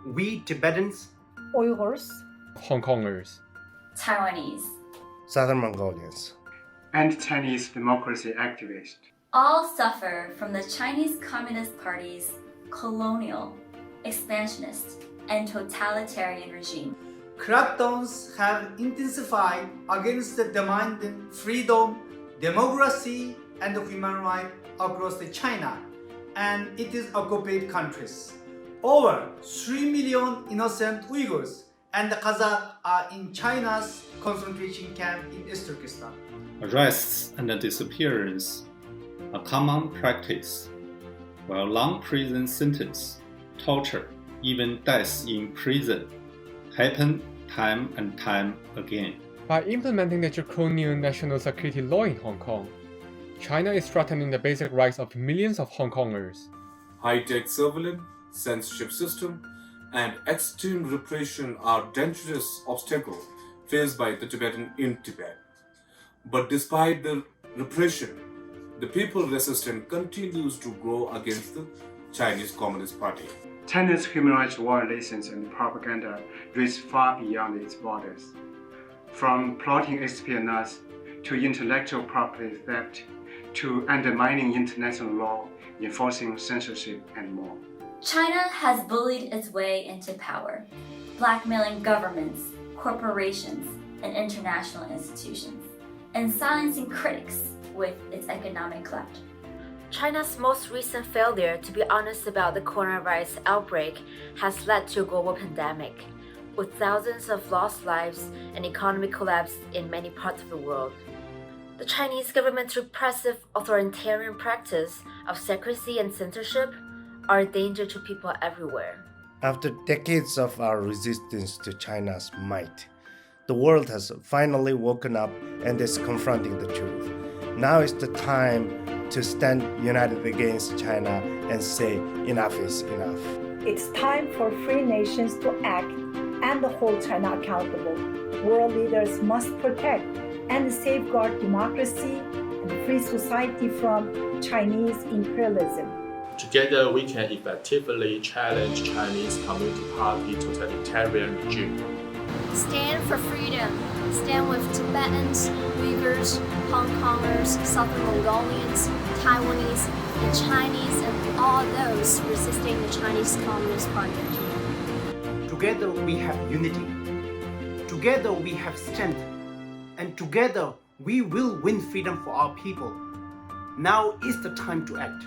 we Tibetans, Uyghurs, Hong Kongers, Taiwanese, Southern Mongolians, and Chinese democracy activists all suffer from the Chinese Communist Party's colonial, expansionist, and totalitarian regime. Crackdowns have intensified against the demanding freedom, democracy, and human rights across China and its occupied countries. Over 3 million innocent Uyghurs and Kazakhs are in China's concentration camp in East Turkestan. Arrests and disappearance are common practice, while long prison sentence, torture, even death in prison happen time and time again. By implementing the draconian national security law in Hong Kong, China is threatening the basic rights of millions of Hong Kongers. High-tech surveillance, censorship system, and extreme repression are dangerous obstacles faced by the Tibetan in Tibet. But despite the repression, the people resistance continues to grow against the Chinese Communist Party. China's human rights violations and propaganda reach far beyond its borders. From plotting espionage to intellectual property theft to undermining international law, enforcing censorship, and more. China has bullied its way into power, blackmailing governments, corporations, and international institutions, and silencing critics with its economic clout. China's most recent failure to be honest about the coronavirus outbreak has led to a global pandemic, with thousands of lost lives and economic collapse in many parts of the world. The Chinese government's repressive authoritarian practice of secrecy and censorship are a danger to people everywhere. After decades of our resistance to China's might, the world has finally woken up and is confronting the truth. Now is the time to stand united against China and say enough is enough. It's time for free nations to act and hold China accountable. World leaders must protect and safeguard democracy and free society from Chinese imperialism. Together, we can effectively challenge Chinese Communist Party totalitarian regime. Stand for freedom. Stand with Tibetans, Uyghurs, Hong Kongers, Southern Mongolians, Taiwanese, and Chinese, and all those resisting the Chinese Communist Party regime. Together we have unity. Together we have strength. And together we will win freedom for our people. Now is the time to act.